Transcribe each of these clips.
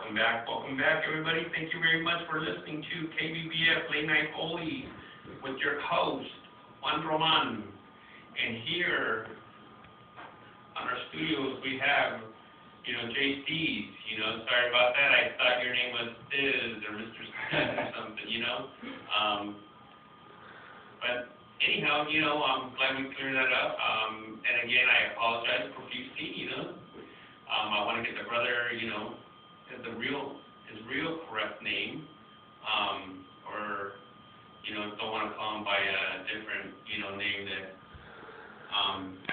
Welcome back, everybody. Thank you very much for listening to KBBF Late Night Oldies with your host, Juan Roman. And here on our studios, we have, J-Steez. Sorry about that. I thought your name was Stiz or Mr. Stiz or something, But anyhow, I'm glad we cleared that up. And again, I apologize profusely, I want to get the brother, his real correct name, or, don't want to call him by a different, name that,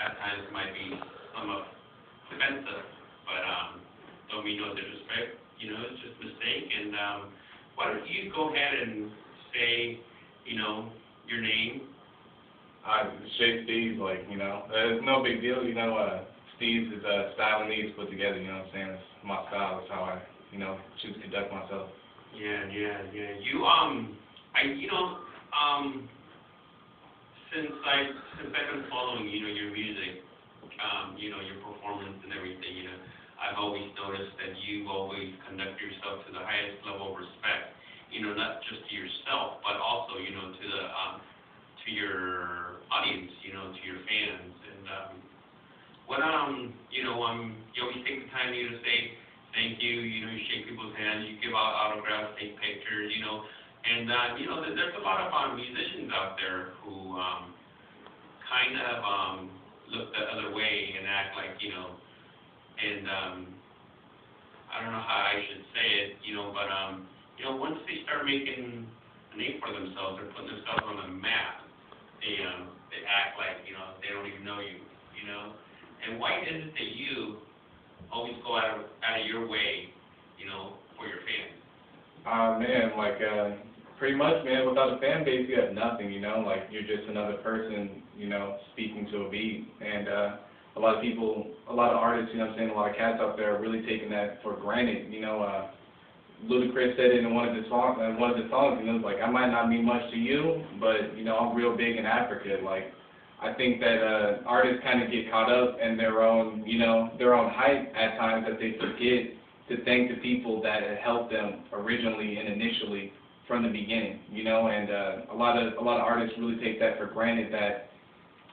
at times might be somewhat offensive, but, don't mean no disrespect, it's just a mistake, and, why don't you go ahead and say, your name? J-Steez, it's no big deal, Steez is style and needs put together, you know what I'm saying? It's my style, it's how I, choose to conduct myself. Yeah. Since I've been following, your music, your performance and everything, I've always noticed that you always conduct yourself to the highest level of respect, not just to yourself, but also, to the, to your audience, to your fans, and, you always take the time, to say thank you, you shake people's hands, you give out autographs, take pictures, and, there's a lot of musicians out there who, kind of, look the other way and act like, and, I don't know how I should say it, but, once they start making a name for themselves or putting themselves on the map, they act like, they don't even know you, And why is it that you always go out of your way, for your fans? Pretty much, man, without a fan base, you have nothing, you're just another person, speaking to a beat. And a lot of people, a lot of artists, a lot of cats out there are really taking that for granted, Ludacris said it in one of the songs, I might not mean much to you, but, I'm real big in Africa, I think that artists kind of get caught up in their own hype at times, that they forget to thank the people that had helped them originally and initially from the beginning, and a lot of artists really take that for granted, that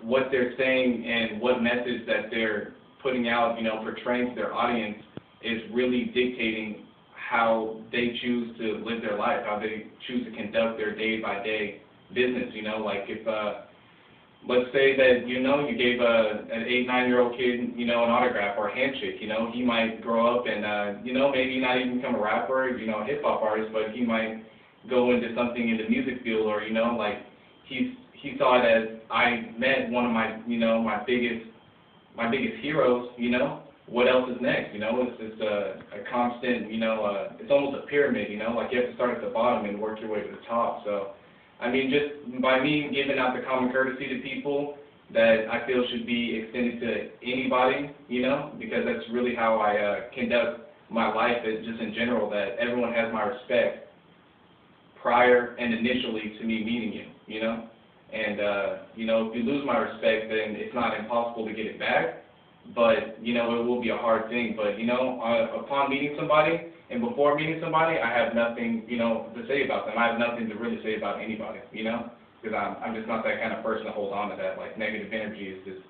what they're saying and what message that they're putting out, portraying to their audience is really dictating how they choose to live their life, how they choose to conduct their day-by-day business, if let's say that, you gave an 8, 9-year-old kid, an autograph or a handshake, he might grow up and, maybe not even become a rapper, a hip-hop artist, but he might go into something in the music field, or, he saw it as, I met one of my, my biggest heroes, what else is next, it's just a constant, it's almost a pyramid, you have to start at the bottom and work your way to the top, so. Just by me giving out the common courtesy to people that I feel should be extended to anybody, because that's really how I conduct my life, just in general, that everyone has my respect prior and initially to me meeting you, And, if you lose my respect, then it's not impossible to get it back, but, it will be a hard thing. But, upon meeting somebody, and before meeting somebody, I have nothing, to say about them. I have nothing to really say about anybody, because I'm just not that kind of person to hold on to that. Negative energy is just,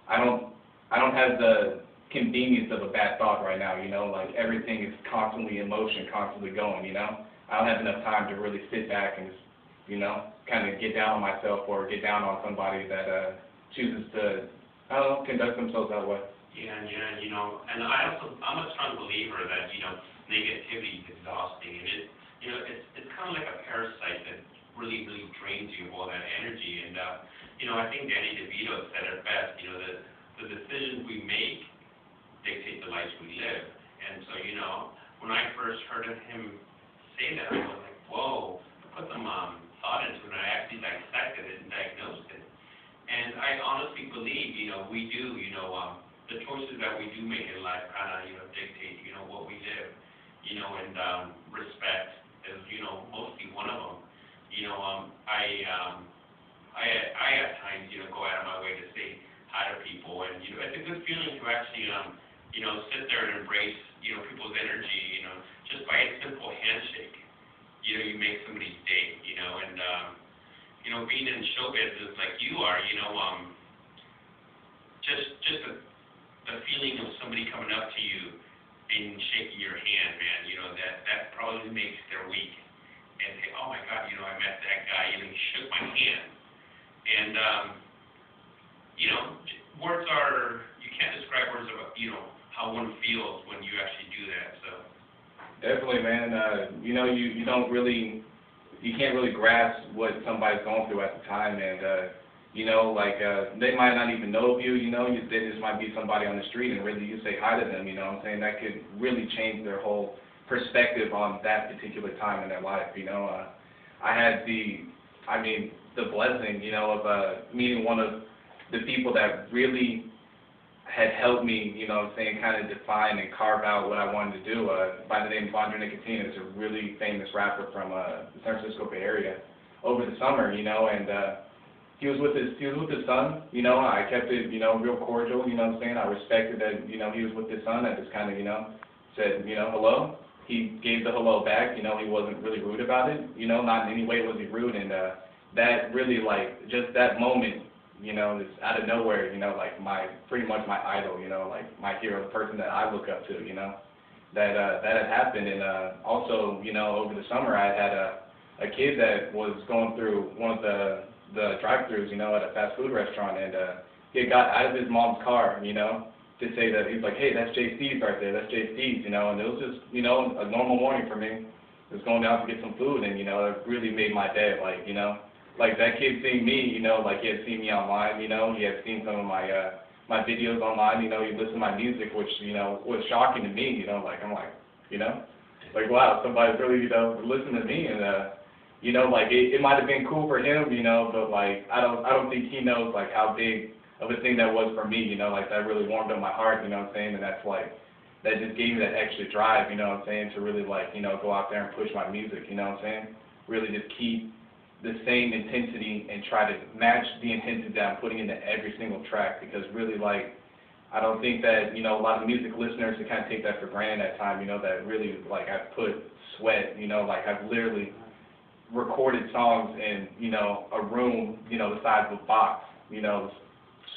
I don't have the convenience of a bad thought right now, everything is constantly in motion, constantly going, I don't have enough time to really sit back and just, kind of get down on myself or get down on somebody that chooses to, conduct themselves that way. Yeah, and I'm a strong believer that, negativity is exhausting, and it's kind of like a parasite that really, really drains you of all that energy, and, I think Danny DeVito said it best, the decisions we make dictate the lives we live, and so, when I first heard him say that, I was like, whoa, I put some thought into it, and I actually dissected it and diagnosed it, and I honestly believe, we do, the choices that we do make in life kind of, dictate, what we live, and respect is, mostly one of them. I at times, go out of my way to say hi to people, and, it's a good feeling to actually sit there and embrace, people's energy, just by a simple handshake. You make somebody's day, and, being in show business like you are, just the feeling of somebody coming up to you and shaking your hand, man, that probably makes their week. And say, oh my God, I met that guy, he shook my hand. And, words are, you can't describe words about, how one feels when you actually do that, so. Definitely, man. You don't really, you can't really grasp what somebody's going through at the time, and they might not even know of you. They just might be somebody on the street, and really you say hi to them. You know what I'm saying? That could really change their whole perspective on that particular time in their life. I had the blessing, of meeting one of the people that really had helped me, kind of define and carve out what I wanted to do, by the name of Andre Nicotine. Is a really famous rapper from the San Francisco Bay Area. Over the summer, and he was with his son. I kept it, real cordial. I respected that, he was with his son. I just kind of, said, hello. He gave the hello back. He wasn't really rude about it. Not in any way was he rude, and that really, just that moment, just out of nowhere, pretty much my idol, my hero, the person that I look up to, that had happened. And also, over the summer, I had a kid that was going through one of the drive-thrus, at a fast food restaurant, and he had got out of his mom's car, to say that, he's like, hey, that's J-Steez right there, that's J-Steez, and it was just, a normal morning for me. I was going out to get some food, and, it really made my day, that kid seeing me, he had seen me online, he had seen some of my videos online, he listened to my music, which, was shocking to me, I'm like, wow, somebody's really, listening to me, and, it might have been cool for him, but, I don't think he knows, how big of a thing that was for me, that really warmed up my heart, and that's, that just gave me that extra drive, to really, go out there and push my music, really just keep the same intensity and try to match the intensity that I'm putting into every single track, because really, I don't think that, a lot of music listeners can kind of take that for granted at times, that really, I've put sweat, I've literally recorded songs in, a room, the size of a box,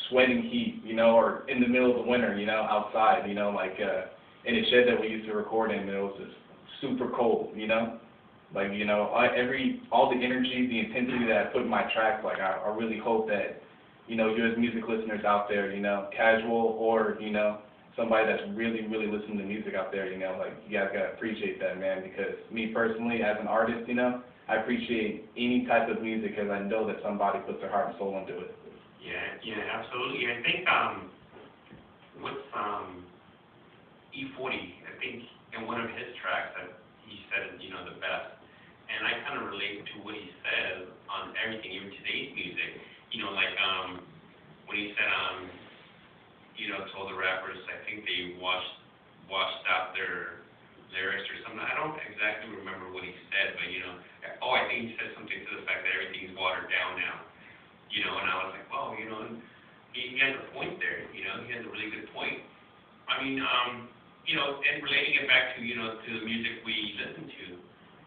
sweating heat, or in the middle of the winter, outside, in a shed that we used to record in, and it was just super cold, all the energy, the intensity that I put in my tracks, I really hope that, you as music listeners out there, casual or, somebody that's really, really listening to music out there, you guys gotta appreciate that, man, because me personally, as an artist, I appreciate any type of music because I know that somebody puts their heart and soul into it. Yeah, absolutely. I think, with, E40, I think in one of his tracks that he said, the best. And I kind of relate to what he says on everything, even today's music. When he said, told the rappers, I think they washed out their lyrics or something. I don't exactly remember what he said, but, I think he said something to the fact that everything's watered down now. And I was like, well, and he has a point there, he has a really good point. And relating it back to, to the music we listen to,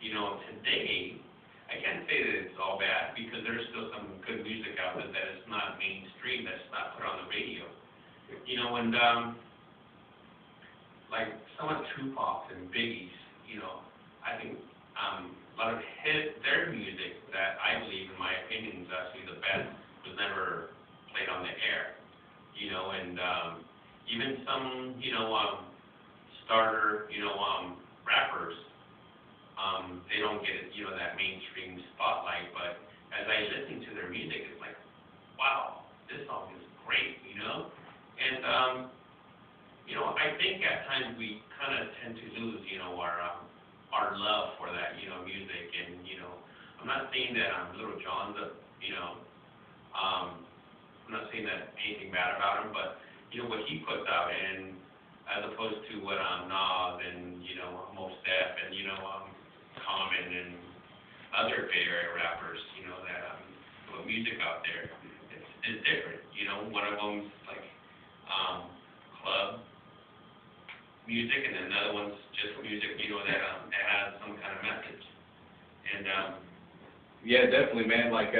today, I can't say that it's all bad, because there's still some good music out there that is not mainstream, that's not put on the radio. And, some of Tupac's and Biggie's, I think, a lot of their music that I believe, in my opinion, is actually the best, was never played on the air, and, even some, starter, rappers, they don't get, that mainstream spotlight, but as I listen to their music, it's like, wow, this song is great, and, I think at times we kind of tend to lose, our love for that, music, and, I'm not saying that, Little John's I'm not saying that anything bad about him, but, what he puts out, and as opposed to what, Nas and, Mos Def and, Common and other Bay Area rappers, that, put music out there, it's different, one of them's like, club, music, and then another one's just music, you know, that has some kind of message. And yeah, definitely, man. Like,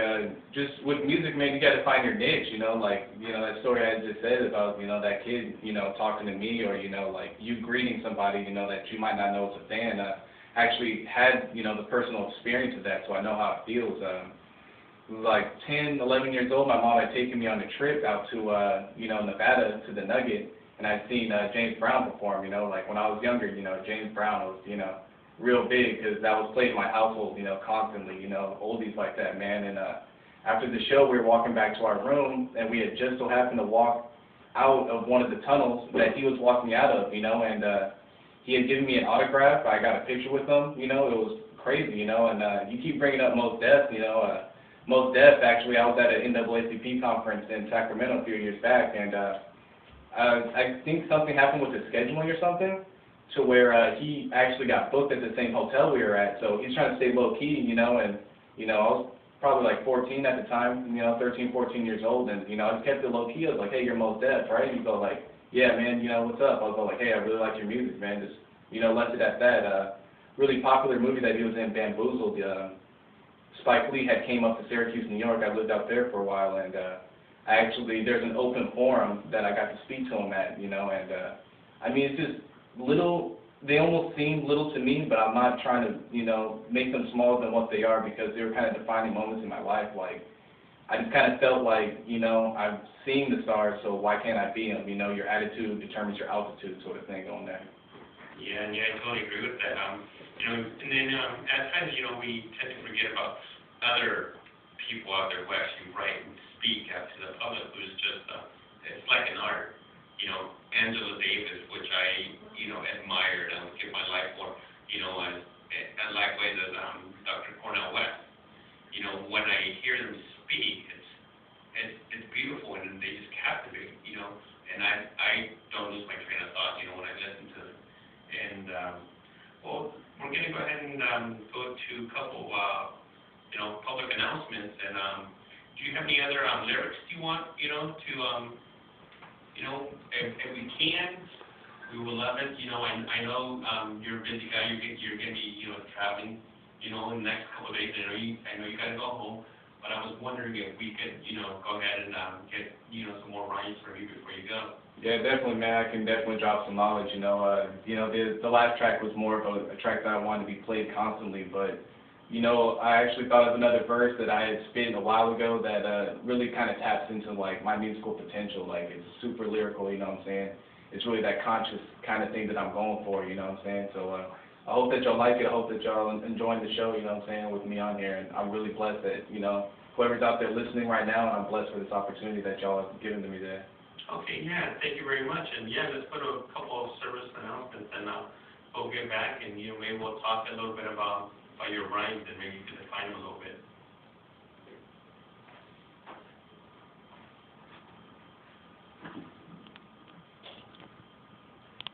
just with music, man, you got to find your niche, you know, like, you know, that story I just said about, you know, that kid, you know, talking to me, or, you know, like, you greeting somebody, you know, that you might not know is a fan, actually had, you know, the personal experience of that, so I know how it feels. It was like 10, 11 years old, my mom had taken me on a trip out to, you know, Nevada to the Nugget, and I'd seen James Brown perform, you know, like, when I was younger, you know, James Brown was, you know, real big, because that was played in my household, you know, constantly, you know, oldies like that, man. And after the show, we were walking back to our room, and we had just so happened to walk out of one of the tunnels that he was walking out of, you know, and he had given me an autograph. I got a picture with him, you know, it was crazy, you know, and you keep bringing up Mos Def, you know, Mos Def, actually, I was at an NAACP conference in Sacramento a few years back, and I think something happened with the scheduling or something, to where he actually got booked at the same hotel we were at, so he's trying to stay low-key, you know, and, you know, I was probably like 14 at the time, you know, 13, 14 years old, and, you know, I just kept it low-key. I was like, hey, you're Mos Def, right? He's all like, yeah, man, you know, what's up? I was all like, hey, I really like your music, man, just, you know, left it at that. Really popular movie that he was in, Bamboozled, Spike Lee had came up to Syracuse, New York. I lived out there for a while, and there's an open forum that I got to speak to him at, you know, and, I mean, it's just little, they almost seem little to me, but I'm not trying to, you know, make them smaller than what they are, because they were kind of defining moments in my life. Like, I just kind of felt like, you know, I'm seeing the stars, so why can't I be them? You know, your attitude determines your altitude, sort of thing going there. yeah, and I totally agree with that. You know, and then at times, you know, we tend to forget about other people out there who actually write and speak out to the public, who's just, it's like an art. You know, Angela Davis, which I, you know, admired and would give my life for, you know, and likewise as Dr. Cornel West. You know, when I hear them speak, it's beautiful, and they just captivate, you know, and I don't lose my train of thought, you know, when I listen to them. And, well, we're going to go ahead and go to a couple, you know, public announcements, and do you have any other lyrics you want, you know, to, you know, if we can, we will love it. You know, I know you're a busy guy. You're going to be, you know, traveling, you know, in the next couple of days. I know you got to go home, but I was wondering if we could, you know, go ahead and get, you know, some more rhymes from you before you go. Yeah, definitely, man. I can definitely drop some knowledge. You know, the last track was more of a track that I wanted to be played constantly, but you know, I actually thought of another verse that I had spit a while ago that really kind of taps into, like, my musical potential. Like, it's super lyrical, you know what I'm saying? It's really that conscious kind of thing that I'm going for, you know what I'm saying? So I hope that y'all like it. I hope that y'all enjoying the show, you know what I'm saying, with me on here. And I'm really blessed that, you know, whoever's out there listening right now, and I'm blessed for this opportunity that y'all have given to me today. Okay, yeah, thank you very much. And, yeah, let's put a couple of service announcements, and we'll get back, and, you know, maybe we'll talk a little bit about your rhymes, and maybe you can define them a little bit.